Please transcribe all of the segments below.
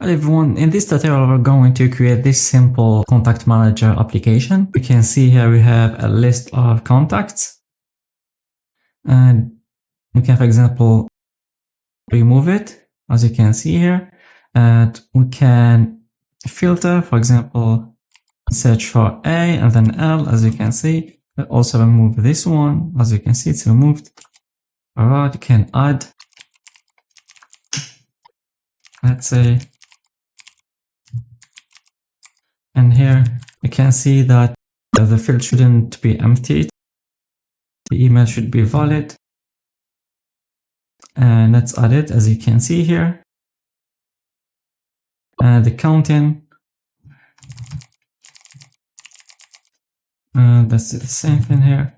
Hello everyone, in this tutorial we're going to create this simple contact manager application. You can see here we have a list of contacts and we can, for example, remove it, as you can see here, and we can filter, for example, search for A and then L, as you can see. We'll also remove this one, as you can see it's removed. Alright, you can add, let's say, and here you can see that the field shouldn't be empty. The email should be valid. And let's add it, as you can see here. And the counting. And that's the same thing here.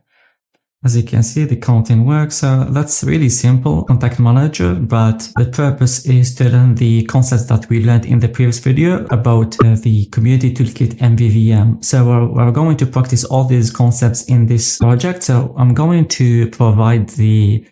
As you can see, the counting works. So that's really simple contact manager, but the purpose is to learn the concepts that we learned in the previous video about the community toolkit MVVM. So we're going to practice all these concepts in this project. So I'm going to provide the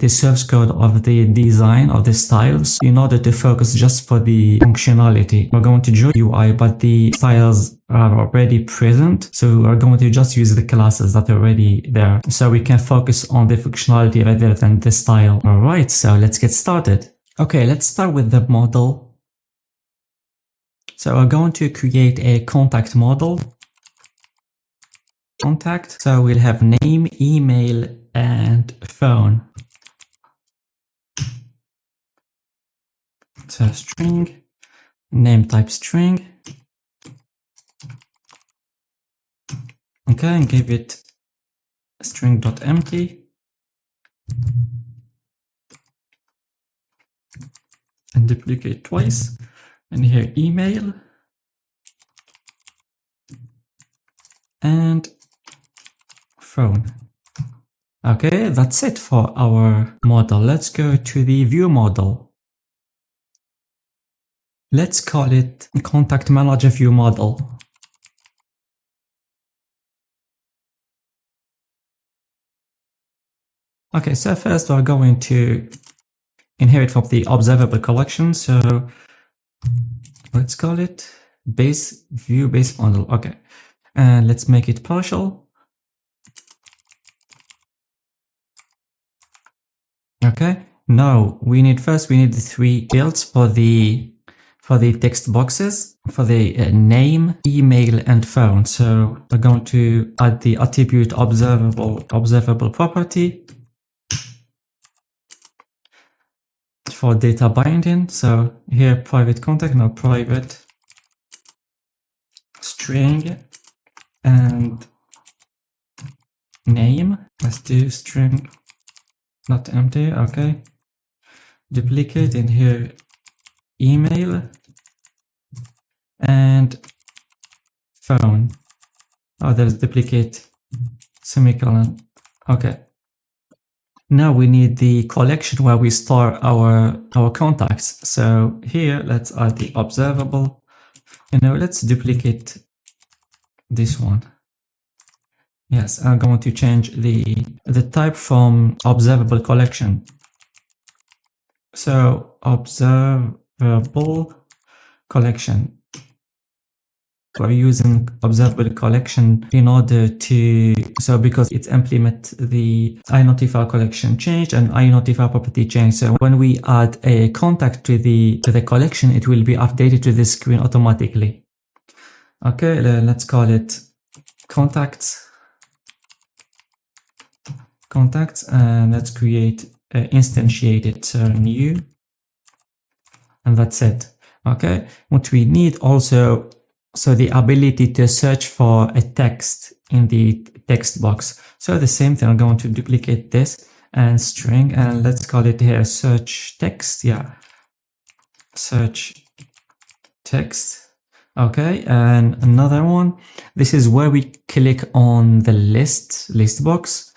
source code of the design of the styles in order to focus just for the functionality. We're going to draw UI, but the styles are already present. So we're going to just use the classes that are already there. So we can focus on the functionality rather than the style. All right, so let's get started. Okay, let's start with the model. So we're going to create a contact model. Contact. So we'll have name, email, and phone. So string, name type string. Okay, and give it string.empty. And duplicate twice. And here email. And phone. Okay, that's it for our model. Let's go to the view model. Let's call it contact manager view model. Okay, so first we're going to inherit from the observable collection. So let's call it base view base model. Okay, and let's make it partial. Okay, now we need the three fields for the text boxes, for the name, email, and phone. So we're going to add the attribute observable property for data binding. So here private contact, now private string and name. Let's do string. Not empty, okay. Duplicate in here email and phone. Oh, there's duplicate semicolon. Okay. Now we need the collection where we store our contacts. So here let's add the observable. Let's duplicate this one. Yes, I'm going to change the type from observable collection. So observable collection. We're using observable collection in order to, so because it implements the iNotify collection change and iNotify property change. So when we add a contact to the collection, it will be updated to the screen automatically. Okay, let's call it contacts, and let's create instantiate it. So new, and that's it. Okay, what we need also, so the ability to search for a text in the text box. So the same thing, I'm going to duplicate this and string, and let's call it here search text. Yeah, search text. Okay, and another one. This is where we click on the list box.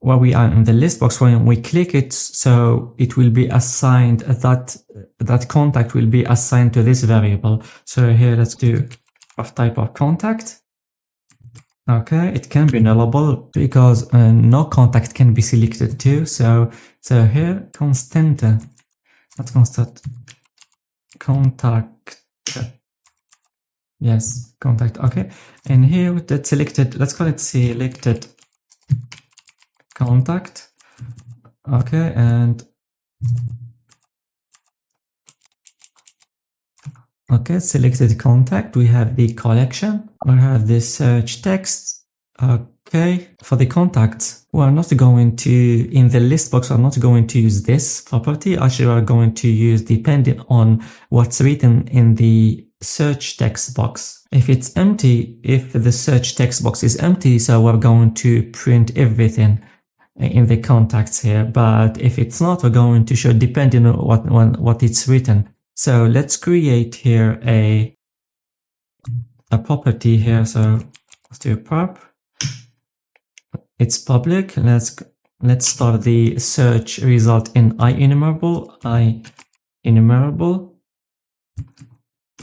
Where we are in the list box, when we click it, so it will be assigned, that contact will be assigned to this variable. So here let's do of type of contact. Okay, it can be nullable because no contact can be selected too. So here constant, not constant, contact. Yes, contact. Okay, and here with that selected, let's call it selected contact. Okay, and okay, selected contact. We have the collection. We have the search text. Okay, for the contacts, we are not going to, in the list box, we're not going to use this property. Actually, we're going to use depending on what's written in the search text box. If it's empty, if the search text box is empty, so we're going to print everything in the contacts here. But if it's not, we're going to show depending on what it's written. So let's create here a property here. So let's do pub. It's public. Let's start the search result in IEnumerable.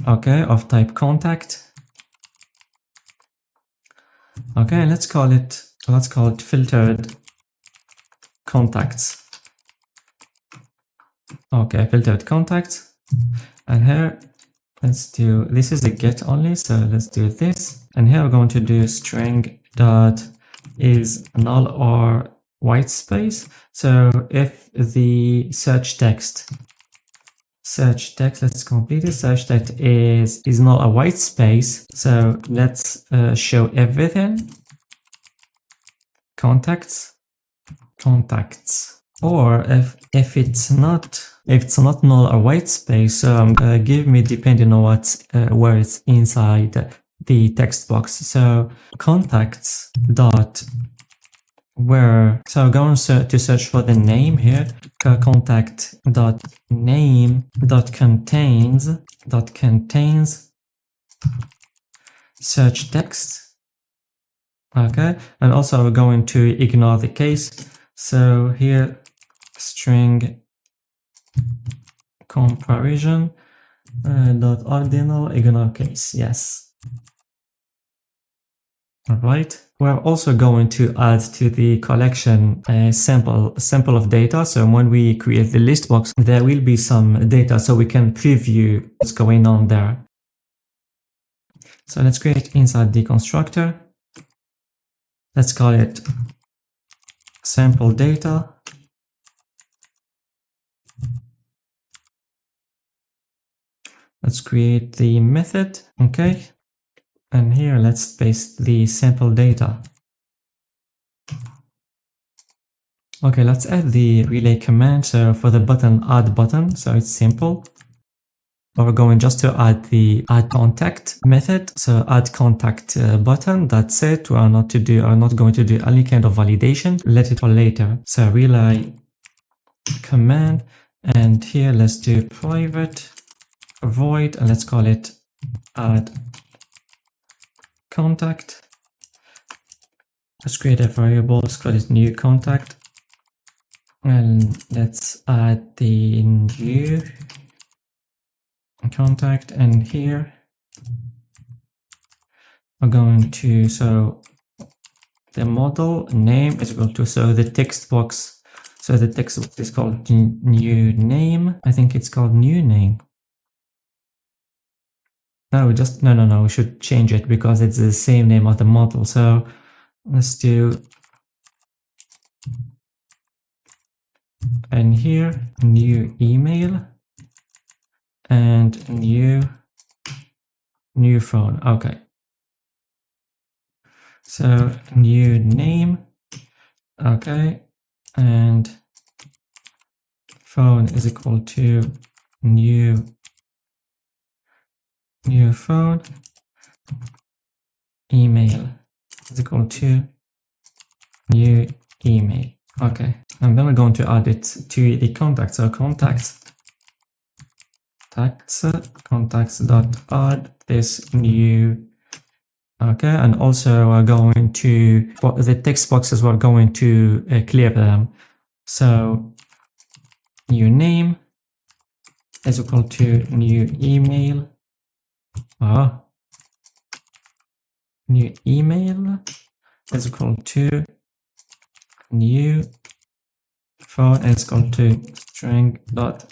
Okay, of type contact. Okay, let's call it filtered contacts. Okay, filtered contacts. And here let's do, this is a get only, so let's do this. And here we're going to do string dot is null or white space. So if the search text, let's complete it. Search text is null or white space. So let's show everything. Contacts. Or if it's not null or white space, give me depending on where it's inside the text box. So contacts dot where, so I'm going to search for the name here. Contact dot name dot contains search text. Okay, and also we're going to ignore the case. So here string comparison dot ordinal ignore case. Yes. All right. We're also going to add to the collection a sample of data. So when we create the list box, there will be some data so we can preview what's going on there. So let's create inside the constructor. Let's call it sample data. Let's create the method. Okay. And here, let's paste the sample data. Okay, let's add the relay command. So for the button, add button. So it's simple. We're going just to add the add contact method. So add contact button. That's it. We are not going to do any kind of validation. Let it for later. So relay command, and here let's do private void, and let's call it add contact. Let's create a variable, let's call it new contact, and let's add the new contact. And here we're going to, so the model name is equal to, so the text box, so the text box is called new name. I think it's called new name. No, no, we should change it because it's the same name of the model. So let's do, and here new email and new phone. Okay. So new name. Okay. And phone is equal to new phone. Email is equal to new email. Okay, and then we're going to add it to the contact. So contacts dot add this new. Okay, and also we're going to, for the text boxes, we're going to clear them. So new name is equal to new email. New email is equal to new phone is equal to string dot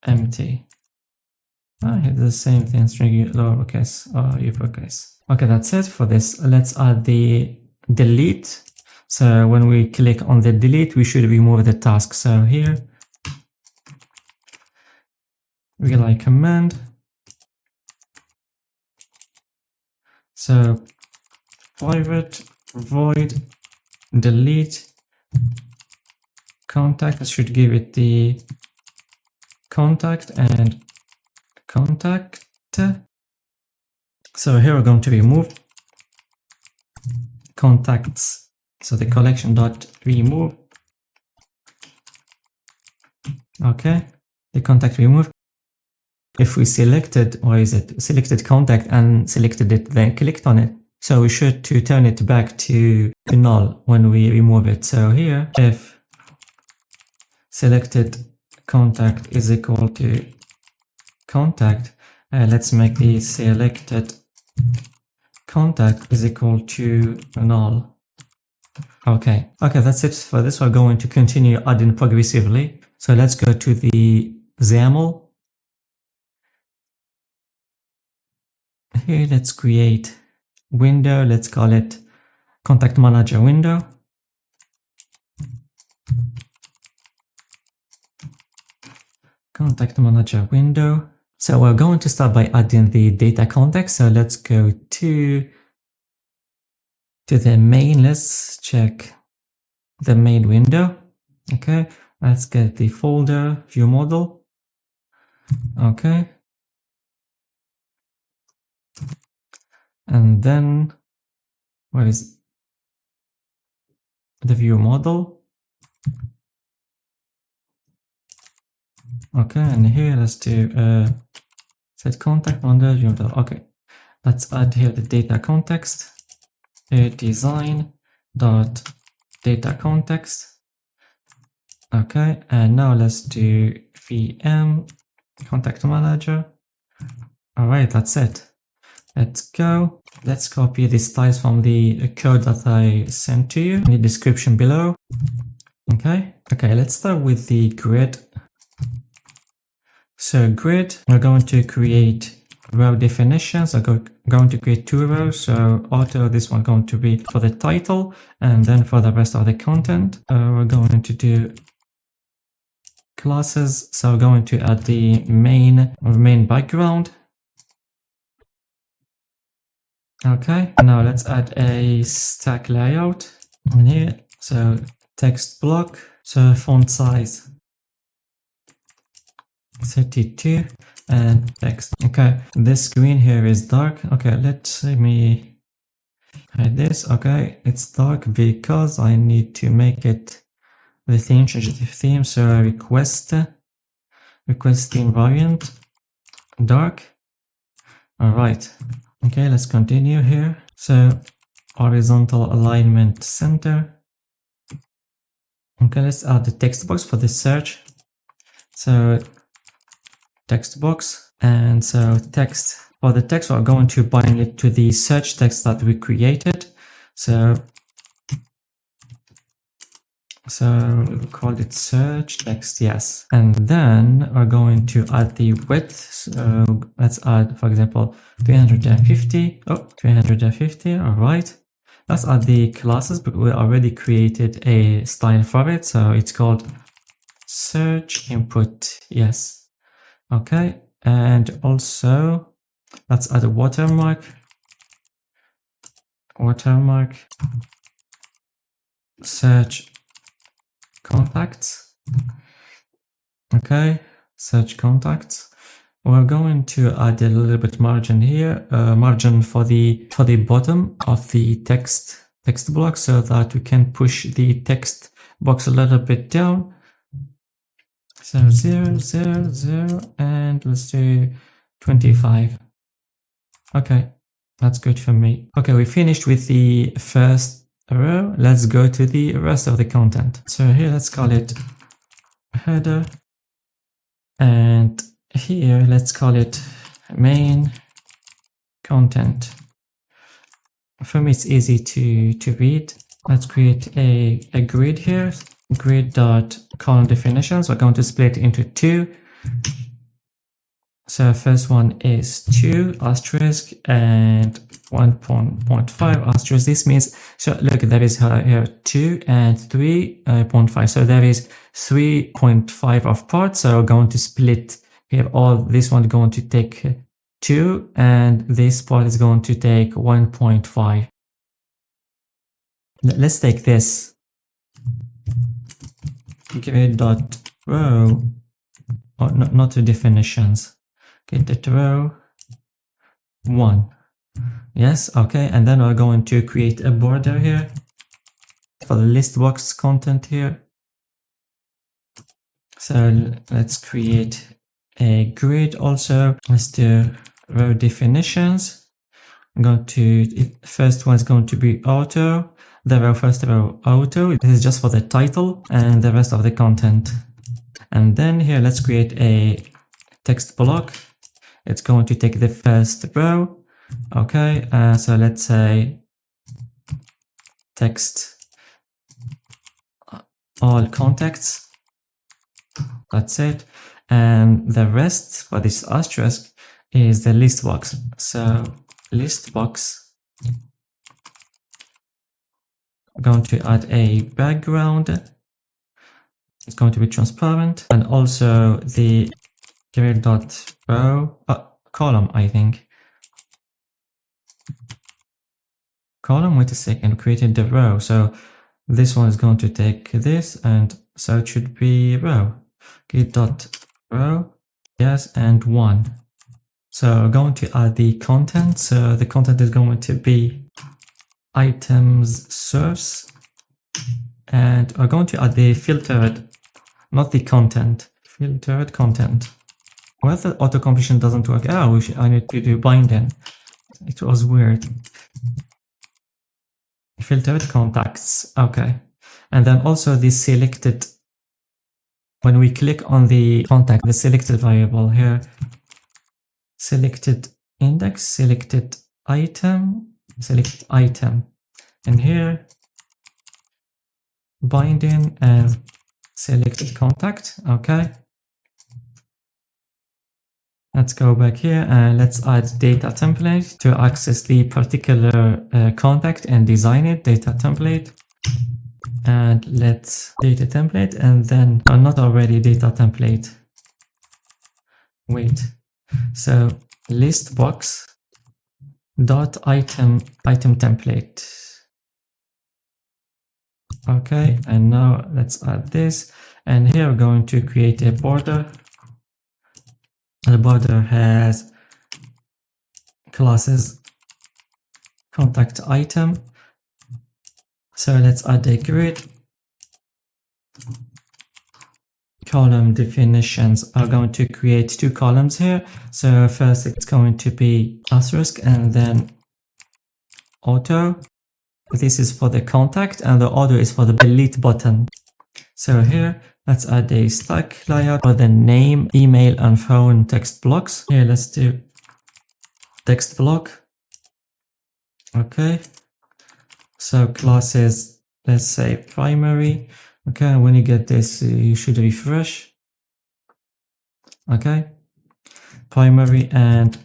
empty. It's the same thing, string lowercase or uppercase. Okay, that's it for this. Let's add the delete. So when we click on the delete, we should remove the task. So here, relay command. So private void delete contact. I should give it the contact and contact. So here we're going to remove contacts. So the collection dot remove. Okay, the contact remove. If we selected, or is it selected contact and selected it, then clicked on it. So we should to turn it back to null when we remove it. So here, if selected contact is equal to contact, let's make the selected contact is equal to null. Okay, that's it for this. We're going to continue adding progressively. So let's go to the XAML. Here, let's create window. Let's call it contact manager window. Contact manager window. So we're going to start by adding the data context. So let's go to the main. Let's check the main window. Okay, let's get the folder view model. Okay. And then where is the view model? Okay, and here let's do set contact under view model. Okay, let's add here the data context. Design dot data context. Okay, and now let's do VM contact manager. All right, that's it. Let's go. Let's copy the styles from the code that I sent to you in the description below. Okay, let's start with the grid. So grid, we're going to create row definitions. I'm going to create 2 rows. So auto, this one going to be for the title, and then for the rest of the content, we're going to do classes. So we're going to add the main background. Okay, now let's add a stack layout in here. So text block, so font size 32 and text. Okay, this screen here is dark. Okay, let me hide this. Okay, it's dark because I need to make it the theme, change the theme. So request theme variant dark. All right. Okay, let's continue here. So horizontal alignment center. Okay, let's add the text box for the search. So text box, and so text. For the text, we're going to bind it to the search text that we created. So we'll call it search text, yes. And then we're going to add the width. So let's add, for example, 350. Oh, 350. All right. Let's add the classes, but we already created a style for it. So it's called search input. Yes. Okay. And also let's add a watermark. Search contacts. Okay, search contacts. We're going to add a little bit margin here, margin for the bottom of the text block, so that we can push the text box a little bit down. So 0, 0, 0, and let's do 25. Okay, that's good for me. Okay, we finished with the first row. Let's go to the rest of the content. So here, let's call it header, and here let's call it main content. For me, it's easy to read. Let's create a grid here. Grid dot column definitions. We're going to split into 2. So first one is 2 asterisk and 1.5 asterisk. This means, so look, there is here 2 and 3.5. So there is 3.5 of parts. So we're going to split here. All this one is going to take 2 and this part is going to take 1.5. Let's take this. Grid.row, or not the definitions. Get the row 1. Yes, okay, and then we're going to create a border here for the list box content here. So let's create a grid also. Let's do row definitions. I'm going to, first one is going to be auto. The row, first row auto. This is just for the title and the rest of the content. And then here, let's create a text block. It's going to take the first row. Okay, so let's say text all contacts. That's it. And the rest for this asterisk is the list box. So list box. I'm going to add a background. It's going to be transparent, and also the grid.row column, I think. Column, wait a second, created the row. So this one is going to take this, and so it should be row. Grid.row, yes, and 1. So we're going to add the content. So the content is going to be items source, and we're going to add the filtered, not the content, filtered content. Well, the auto completion doesn't work. Oh, I need to do binding. It was weird. Filtered contacts. Okay, and then also the selected. When we click on the contact, the selected variable here, selected index, selected item, select item, and here binding and selected contact. Okay, let's go back here and let's add data template to access the particular contact and design it. Data template, and let's data template, and then not already data template. Wait, so list box dot item template. Okay, and now let's add this, and here we're going to create a border. The border has classes contact item. So let's add a grid. Column definitions are going to create 2 columns here. So first it's going to be asterisk and then auto. This is for the contact and the auto is for the delete button. So here let's add a stack layer for the name, email and phone text blocks. Here let's do text block. Okay. So classes, let's say primary. Okay, when you get this, you should refresh. Okay, primary, and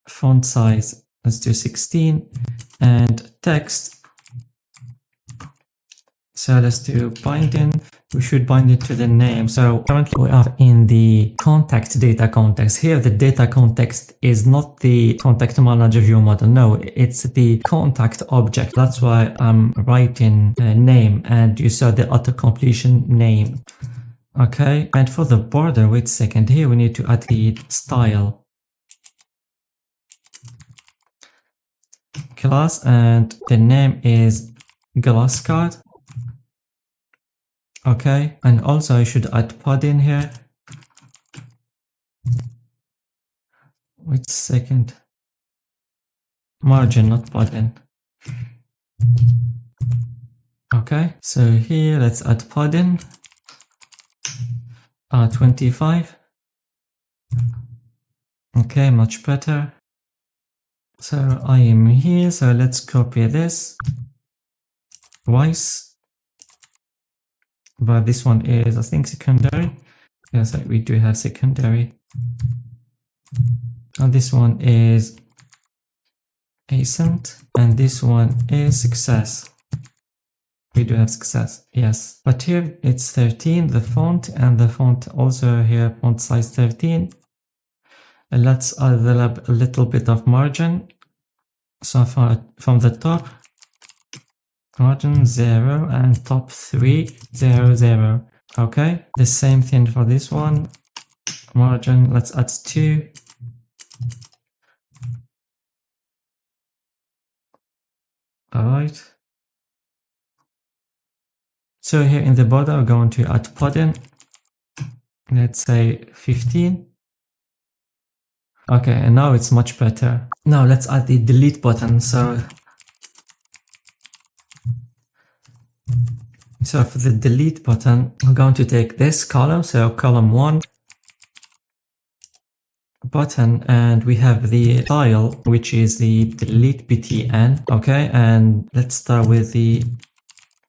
font size, let's do 16, and text. So let's do binding. We should bind it to the name. So currently we are in the contact data context. Here the data context is not the contact manager view model. No, it's the contact object. That's why I'm writing name, and you saw the auto completion name. Okay, and for the border, wait a second. Here we need to add the style class, and the name is glass card. Okay, and also I should add padding here. Wait a second. Margin, not padding. Okay, so here let's add padding. 25. Okay, much better. So I am here, so let's copy this twice. But this one is, I think, secondary. Yes, we do have secondary. And this one is ascent, and this one is success. We do have success, yes. But here it's 13, the font, and the font also here, font size 13. And let's add a little bit of margin. So from the top, margin 0 and top 3, 0, 0. Okay, the same thing for this one. Margin, let's add 2. Alright. So here in the border, we're going to add padding. Let's say 15. Okay, and now it's much better. Now let's add the delete button. So for the delete button, I'm going to take this column, so column 1, button, and we have the file, which is the delete btn. Okay, and let's start with the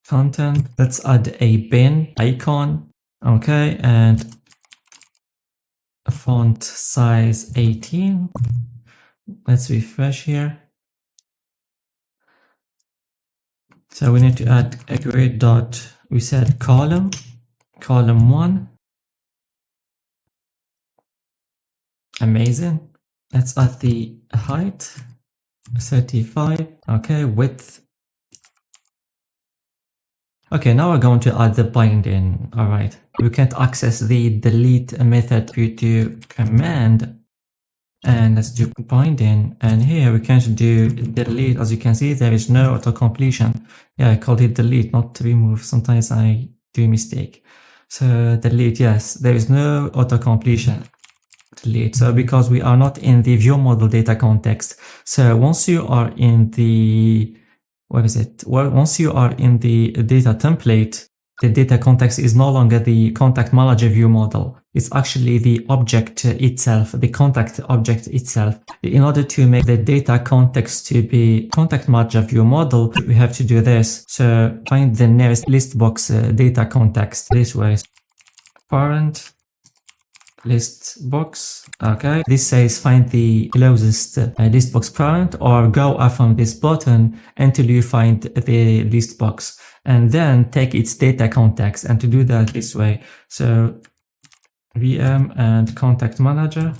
content. Let's add a bin icon. Okay, and a font size 18. Let's refresh here. So we need to add a grid dot, we said column 1. Amazing. Let's add the height, 35. Okay, width. Okay, now we're going to add the binding. All right. We can't access the delete method due to command. And let's do binding. And here we can't do delete. As you can see, there is no auto completion. Yeah, I called it delete, not remove. Sometimes I do a mistake. So delete, yes, there is no auto completion. Delete. So because we are not in the view model data context. So once you are in the, what is it? Well, once you are in the data template, the data context is no longer the contact manager view model. It's actually the object itself, the contact object itself. In order to make the data context to be contact manager view model, we have to do this. So find the nearest list box data context this way. Parent list box. Okay, this says find the closest list box parent, or go up from this button until you find the list box, and then take its data context. And to do that this way, so VM and contact manager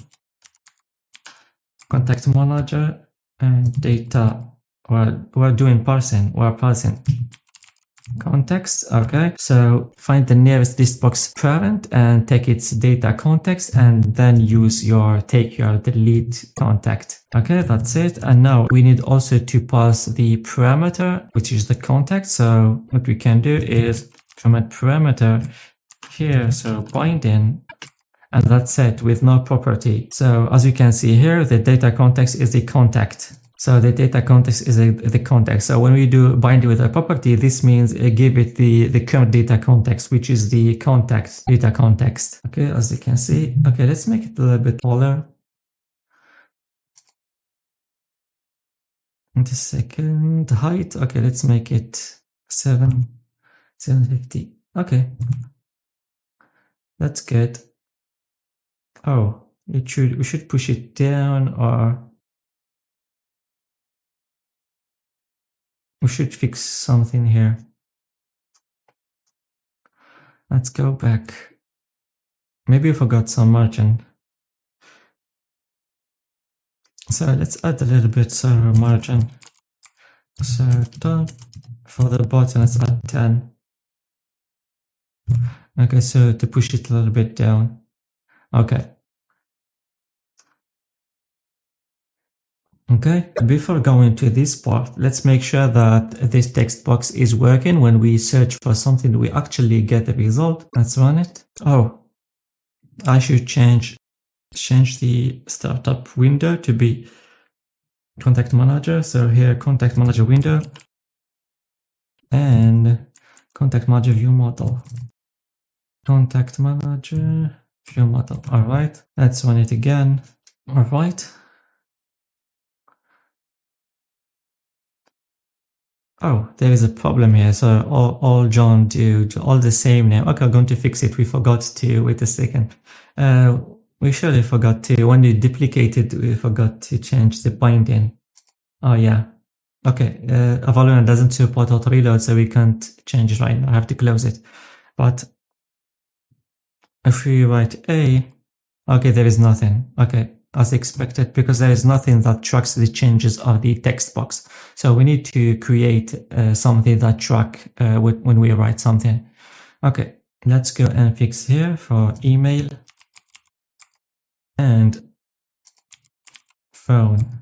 and data. We're doing parsing. We're parsing context. Okay, so find the nearest list box parent and take its data context, and then take your delete contact. Okay, that's it. And now we need also to pass the parameter, which is the contact. So what we can do is from a parameter here, so binding, and that's it with no property. So as you can see here, the data context is the contact. So the data context is the context. So when we do bind with a property, this means give it the current data context, which is the contact data context. Okay, as you can see. Okay, let's make it a little bit taller. And the second height. Okay, let's make it 750. Okay, that's good. Oh, we should push it down, or we should fix something here. Let's go back. Maybe I forgot some margin. So let's add a little bit server margin. So top for the bottom, let's add 10. Okay, so to push it a little bit down. Okay. Okay, before going to this part, let's make sure that this text box is working. When we search for something, we actually get a result. Let's run it. Oh, I should change the startup window to be contact manager. So here, contact manager window and contact manager view model. Contact manager view model. All right, let's run it again. All right. Oh, there is a problem here. So all John do all the same name. Okay, I'm going to fix it. We forgot to, wait a second. We surely forgot to, when you duplicated, we forgot to change the binding. Oh yeah. Okay, Avalonia doesn't support auto reload, so we can't change it right now. I have to close it. But if we write A, okay, there is nothing. Okay, as expected, because there is nothing that tracks the changes of the text box. So we need to create something that track when we write something. Okay, let's go and fix here for email and phone.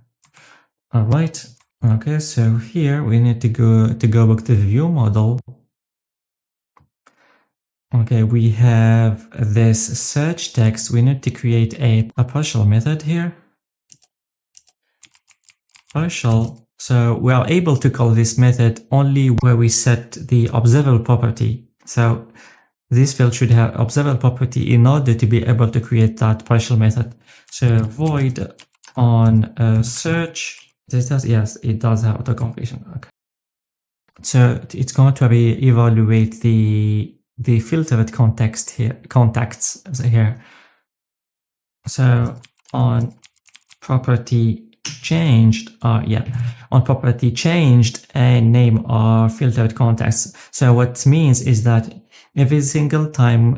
All right. Okay, so here we need to go back to the view model. Okay, we have this search text. We need to create a partial method here. Partial. So we are able to call this method only where we set the observable property. So this field should have observable property in order to be able to create that partial method. So void on search. Yes, it does have auto-completion. Okay. So it's going to evaluate the filtered contacts here. So on property changed, on property changed and name are filtered contacts. So what it means is that every single time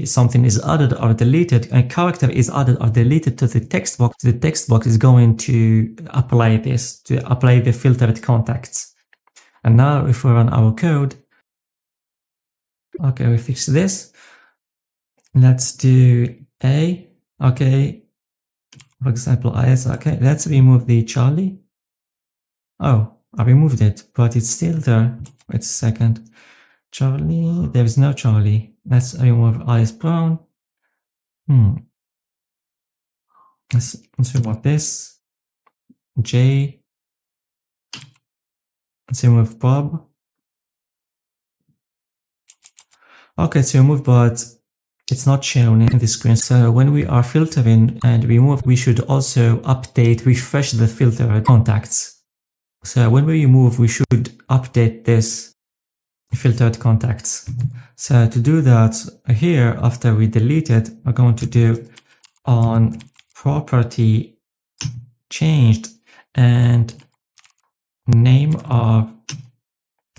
something is added or deleted, a character is added or deleted to the text box is going to apply the filtered contacts. And now if we run our code, okay, we fix this. Let's do A. Okay, for example, IS. Okay, let's remove the Charlie. Oh, I removed it, but it's still there. Wait a second. Charlie, there is no Charlie. Let's remove Alice Brown. Let's remove this. J. Let's remove Bob. Okay, it's removed, but it's not shown in the screen. So when we are filtering and remove, we should also refresh the filter contacts. So when we remove, we should update this filtered contacts. So to do that, here after we delete it, we're going to do on property changed and name of,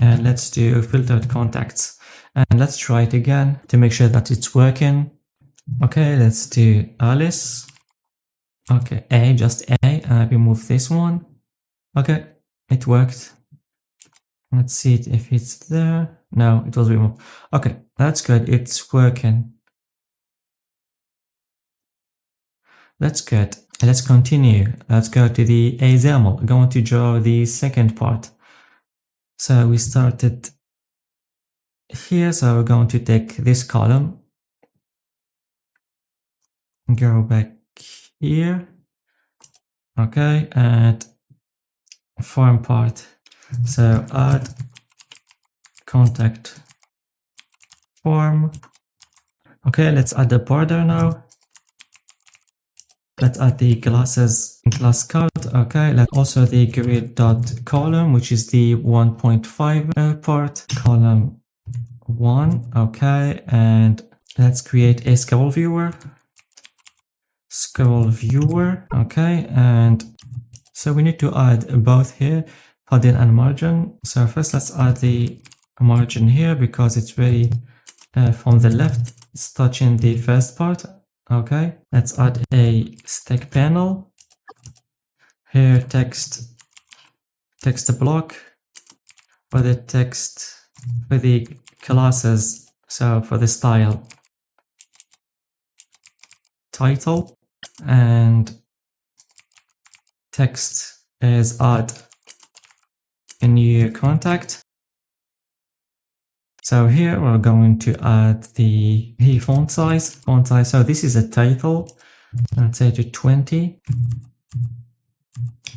and let's do filtered contacts. And let's try it again to make sure that it's working. Okay, let's do Alice. Okay, A, just A, and remove this one. Okay, it worked. Let's see if it's there. No, it was removed. Okay, that's good. It's working. That's good. Let's continue. Let's go to the XAML. I'm going to draw the second part. So we started here. So we're going to take this column, go back here. Okay, and form part. So add contact form. Okay, let's add the border now. Let's add the class code. Okay, let's also the grid.column, which is the 1.5 part, column 1. Okay, and let's create a scroll viewer. Okay, and so we need to add both here, padding and margin. So first let's add the margin here because it's very from the left, it's touching the first part. Okay, let's add a stack panel. Here text block for the text, for the classes, so for the style, title, and text is add a new contact. So here we're going to add the font size. So this is a title. Let's say to 20.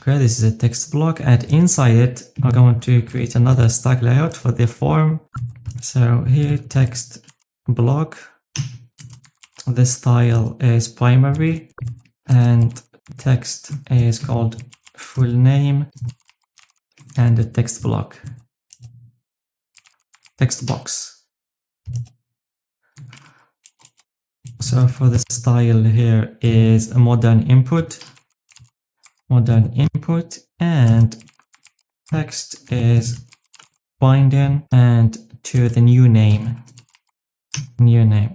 Okay, this is a text block, and inside it, we're going to create another stack layout for the form. So here text block. The style is primary, and text is called full name, and the text block. Text box. So for the style here is a modern input, and text is binding and to the new name.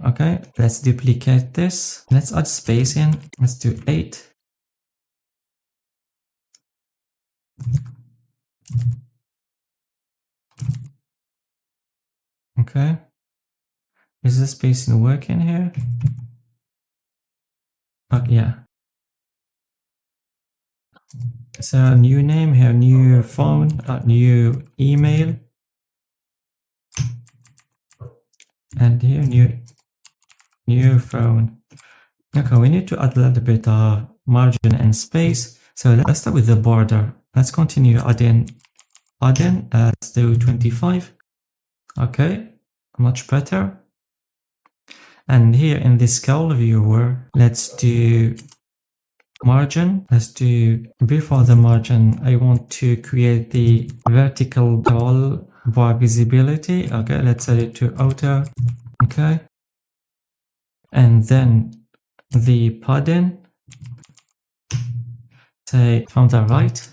Okay, let's duplicate this. Let's add spacing. Let's do 8. Okay. Is the spacing working here? Oh, yeah. So new name here, new phone, new email. And here, new phone. Okay, we need to add a little bit of margin and space. So let's start with the border. Let's continue adding. Let's do 25. Okay, much better. And here in this scale viewer, let's do margin. Let's do, before the margin, I want to create the vertical wall bar visibility. Okay, let's set it to auto. Okay. And then the padding, say from the right.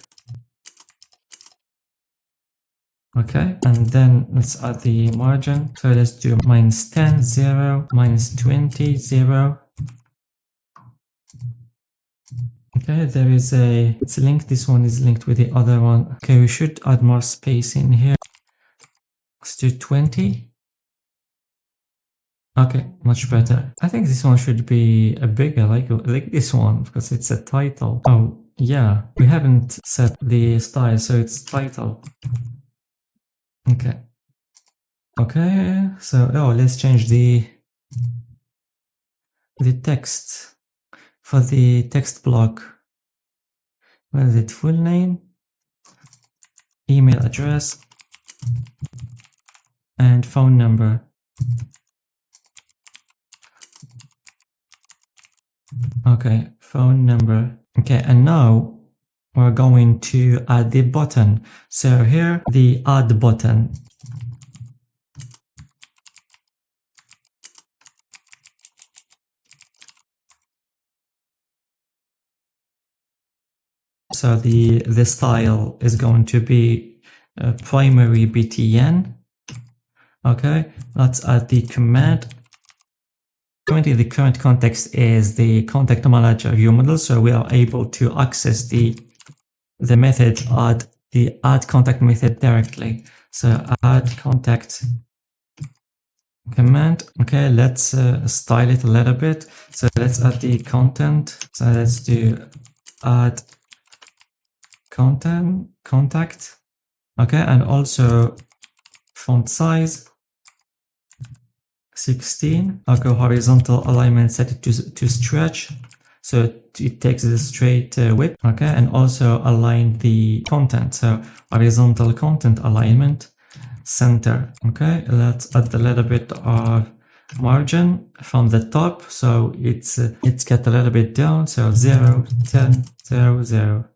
Okay, and then let's add the margin. So let's do -10, 0, -20, 0. Okay, there is it's linked. This one is linked with the other one. Okay, we should add more space in here. Let's do 20. Okay, much better. I think this one should be a bigger, like this one, because it's a title. Oh, yeah, we haven't set the style, so it's title. Okay. Okay, so let's change the text for the text block. What is it? Full name, email address, and phone number. Okay, phone number. Okay, and now we're going to add the button. So here, the add button. So the style is going to be primary btn. Okay, let's add the command. Currently, the current context is the contact manager view model, so we are able to access the method add contact method directly. So add contact command. Okay, let's style it a little bit. So let's add the content. So let's do add contact. Okay, and also font size 16. Okay, horizontal alignment, set it to stretch, so it takes the straight width. Okay, and also align the content, so horizontal content alignment, center. Okay, let's add a little bit of margin from the top, so it's get a little bit down, so 0, 10, 0, 0.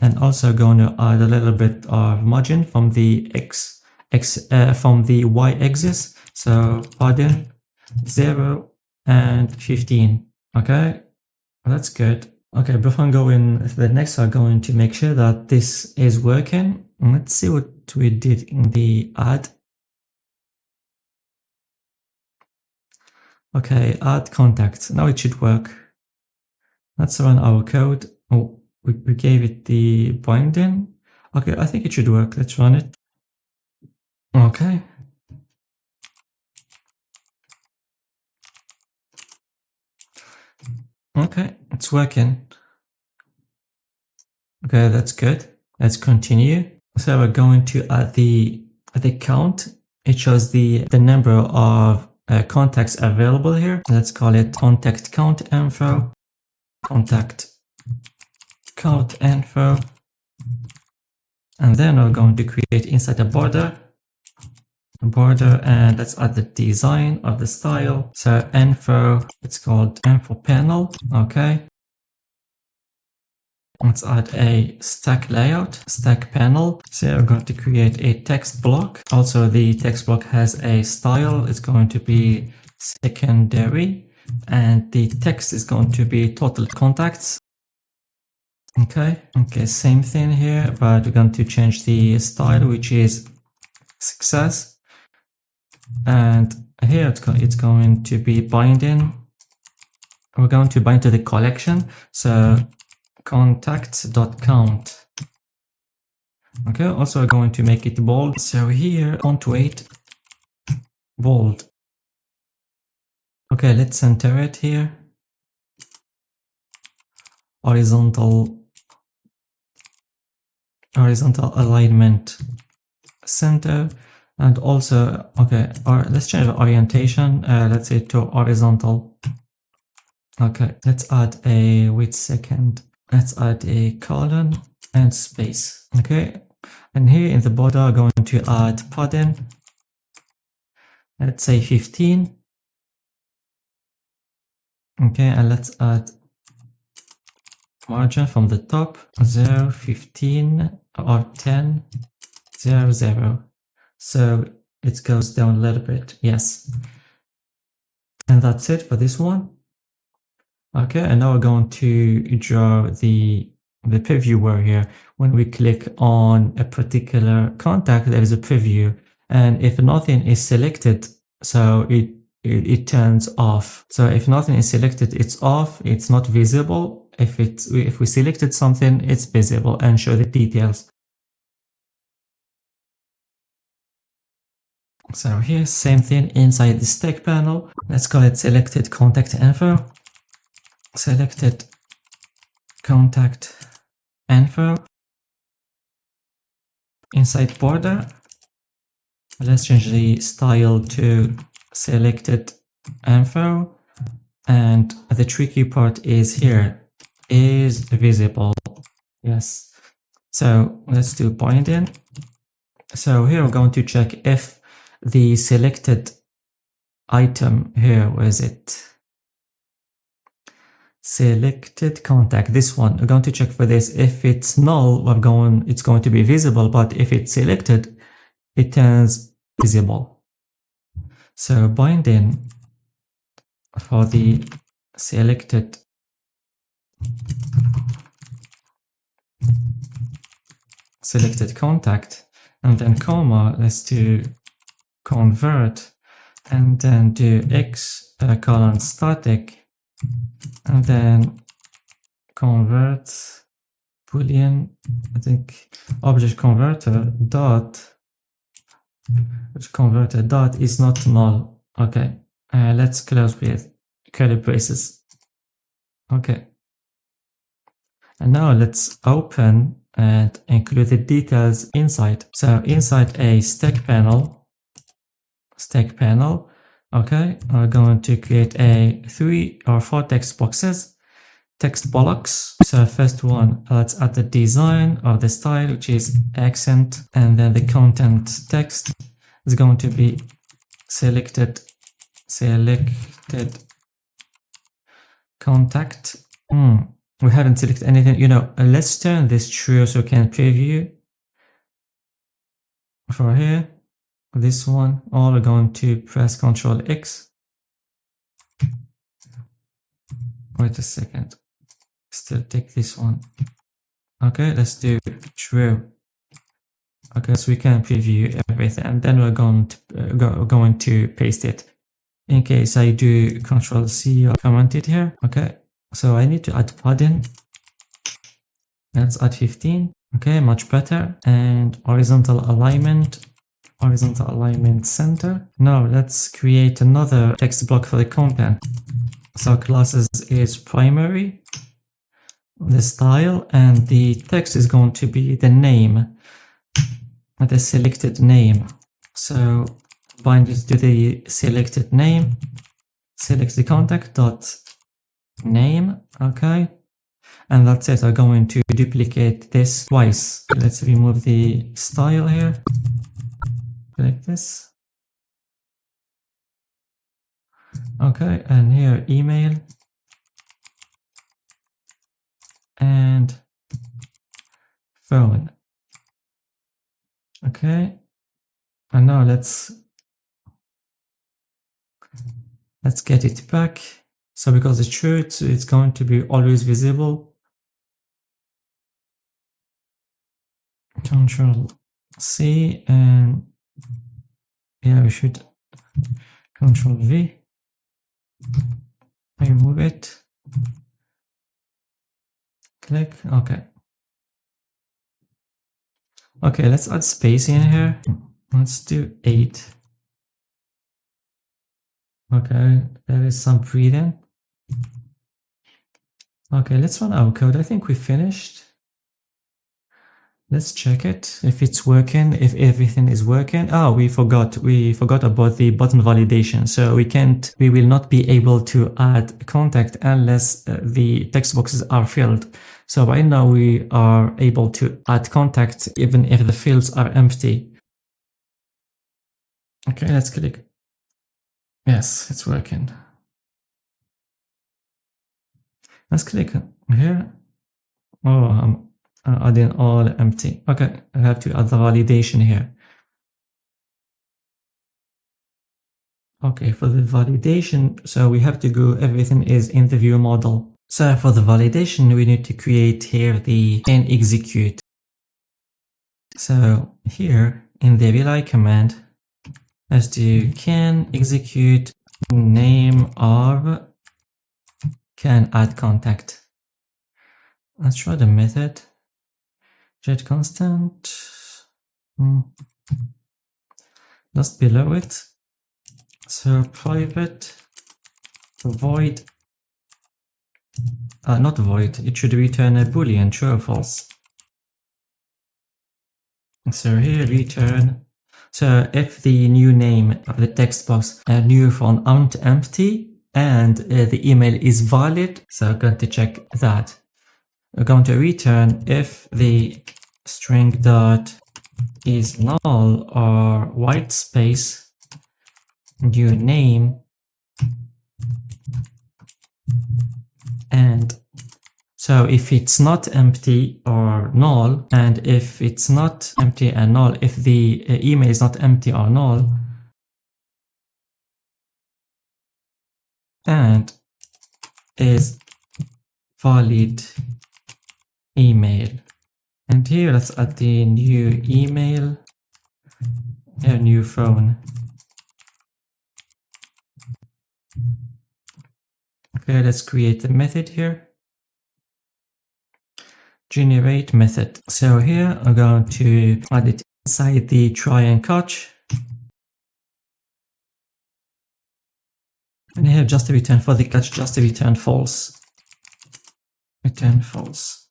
And also going to add a little bit of margin from the from the y-axis. So padding 0 and 15. Okay, that's good. Okay, before going to the next, I'm going to make sure that this is working. Let's see what we did in the add. Okay, add contacts. Now it should work. Let's run our code. Oh, we gave it the binding. Okay, I think it should work. Let's run it. Okay. Okay, it's working. Okay, that's good. Let's continue. So we're going to add the count. It shows the number of contacts available here. Let's call it contact count info. Contact count info. And then we're going to create inside a border, and let's add the design of the style. So info, it's called info panel. Okay. Let's add a stack layout, stack panel. So we're going to create a text block. Also, the text block has a style. It's going to be secondary. and the text is going to be total contacts. Okay, same thing here, but we're going to change the style, which is success, and here it's going to be binding. We're going to bind to the collection, so contacts.count. Okay, also we're going to make it bold, so here font weight bold. Okay, let's center it here. Horizontal alignment center, and also let's change the orientation, let's say to horizontal. Okay, let's add a let's add a colon and space. Okay, and here in the border I'm going to add padding, let's say 15. Okay, and let's add margin from the top 0, 15 or 10, 0, 0. So it goes down a little bit, yes. And that's it for this one. Okay, and now we're going to draw the previewer here. When we click on a particular contact, there is a preview, and if nothing is selected, so it turns off. So if nothing is selected, it's off, it's not visible. If we selected something, it's visible and show the details. So here, same thing inside the stack panel. Let's call it selected contact info. Selected contact info. Inside border, let's change the style to selected info, and the tricky part is here, is visible. Yes. So let's do binding. So here we're going to check if the selected item here, where is it? Selected contact, this one, we're going to check for this. If it's null, it's going to be visible, but if it's selected, it turns visible. So binding for the selected contact, and then comma, let's do convert, and then do x colon static, and then convert boolean, I think object converter dot is not null. Okay, let's close with curly braces. Okay, and now let's open and include the details inside. So inside a stack panel, okay, we're going to create a 3 or 4 text boxes, text blocks. So first one, let's add the design or the style, which is accent, and then the content text is going to be selected contact. We haven't selected anything, let's turn this true so we can preview for here. This one, or we're going to press Ctrl X. Wait a second, still take this one. Okay, let's do true. Okay, so we can preview everything, and then we're going to paste it. In case I do Ctrl C, I'll comment it here. Okay, so I need to add padding. Let's add 15. Okay, much better. And horizontal alignment center. Now let's create another text block for the content. So classes is primary, the style, and the text is going to be the name, the selected name. So bind it to the selected name, select the contact dot name. Okay, and that's it. I'm going to duplicate this twice. Let's remove the style here. Like this. Okay, and here email and phone. Okay, and now let's get it back. So because it's true, it's going to be always visible. Control C, and yeah, we should Control V, remove it, click, okay. Okay, let's add space in here. Let's do 8. Okay, there is some breathing. Okay, let's run our code. I think we finished. Let's check it if it's working, if everything is working. Oh, we forgot about the button validation. So we will not be able to add contact unless the text boxes are filled. So right now we are able to add contact even if the fields are empty. Okay, let's click. Yes, it's working. Let's click here. Oh, I'm adding all empty. Okay, I have to add the validation here. Okay, for the validation, so we have to go, everything is in the view model. So for the validation, we need to create here the can execute. So here in the rely command, let's do can execute name of can add contact. Let's try the method. Get constant. Just below it. So private void. Not void. It should return a boolean, true or false. So here return. So if the new name of the text box new font empty and the email is valid, so I'm going to check that. We're going to return if the string dot is null or white space new name, and so if it's not empty or null, and if it's not empty and null, if the email is not empty or null, and is valid email. And here let's add the new email, a new phone. Okay, let's create a method here. Generate method. So here I'm going to add it inside the try and catch. And here just to return for the catch, just to return false. Return false.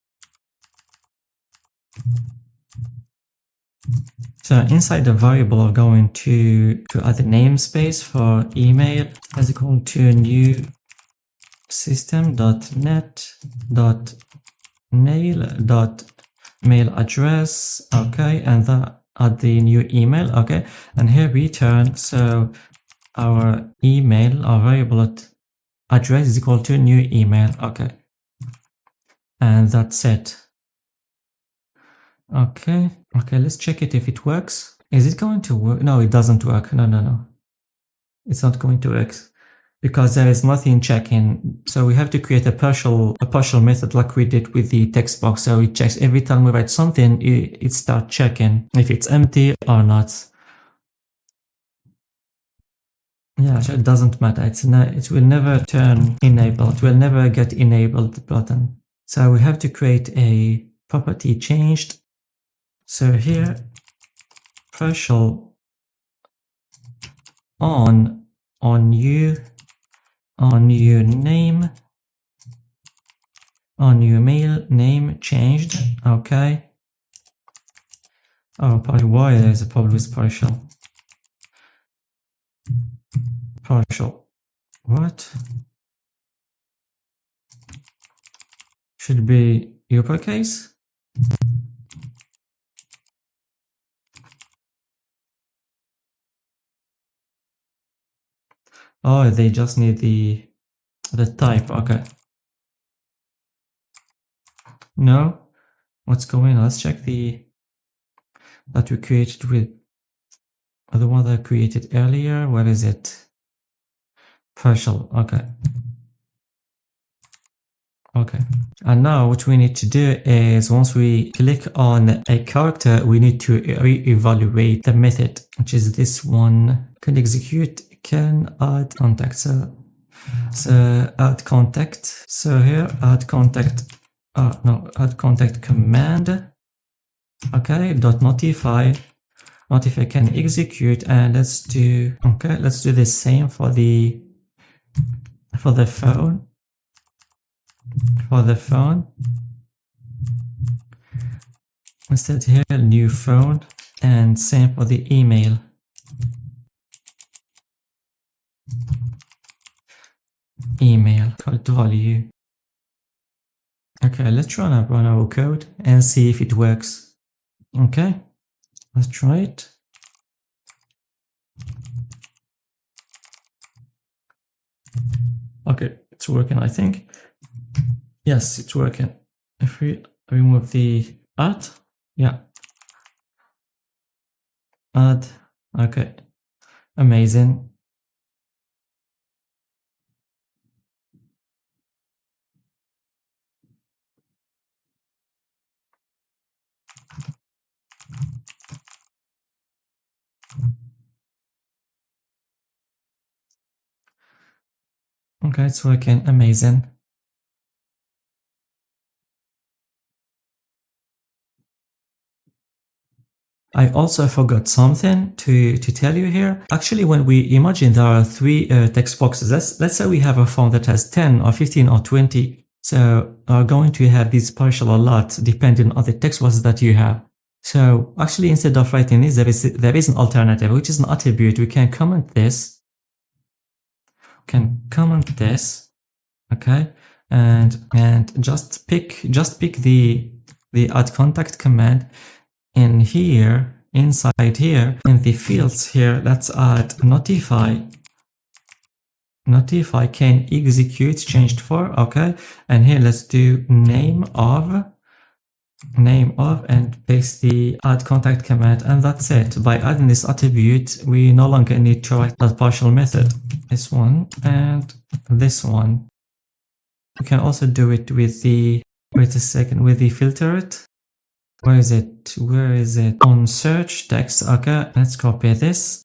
So inside the variable, I'm going to add a namespace for email as equal to new system.net.mail address. Okay, and that add the new email. Okay, and here return. So our email, our variable address is equal to new email. Okay, and that's it. Okay, let's check it if it works. Is it going to work? No, it doesn't work. No. It's not going to work because there is nothing checking. So we have to create a partial method like we did with the text box. So it checks every time we write something, it starts checking if it's empty or not. Yeah, so it doesn't matter. It will never turn enable. It will never get enabled button. So we have to create a property changed. So here, partial on new name, on new mail name changed. Okay. Oh, why there's a problem with partial? Partial. What? Should be uppercase. Oh, they just need the type. Okay. No. What's going on? Let's check that we created with the one that I created earlier. Where is it? Partial. Okay. Okay. And now what we need to do is once we click on a character, we need to re-evaluate the method, which is this one. Can execute, can add contact. So add contact. So here add contact. Add contact command. Okay. Dot notify. Notify can execute, and let's do the same for the phone. For the phone, instead here new phone, and same for the email. Email called value. Okay, let's run our code and see if it works. Okay, let's try it. Okay, it's working, I think. Yes, it's working. If we remove the add, yeah. Add, okay. Amazing. Okay, it's working. Amazing. I also forgot something to tell you here. Actually, when we imagine there are three text boxes, let's say we have a phone that has 10 or 15 or 20. So are going to have this partial a lot depending on the text boxes that you have. So actually, instead of writing this, there is an alternative, which is an attribute. We can comment this. Okay, and just pick the add contact command. In here, inside here, in the fields here, let's add notify. Notify can execute changed for, okay. And here let's do name of, and paste the add contact command, and that's it. By adding this attribute, we no longer need to write that partial method. This one and this one. We can also do it with the, with the filter it. Where is it? On search text. Okay, let's copy this.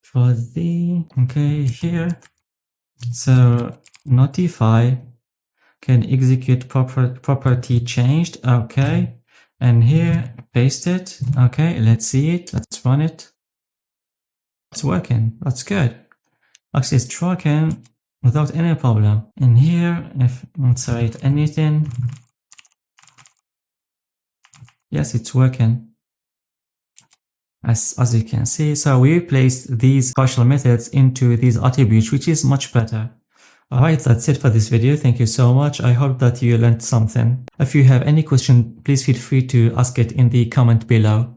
For the, okay, here. So notify can execute property changed. Okay. And here, paste it. Okay, let's see it. Let's run it. It's working. That's good. Actually, it's working without any problem. In here, if let's write anything, yes, it's working. As you can see, so we replaced these partial methods into these attributes, which is much better. Alright, that's it for this video. Thank you so much. I hope that you learned something. If you have any question, please feel free to ask it in the comment below.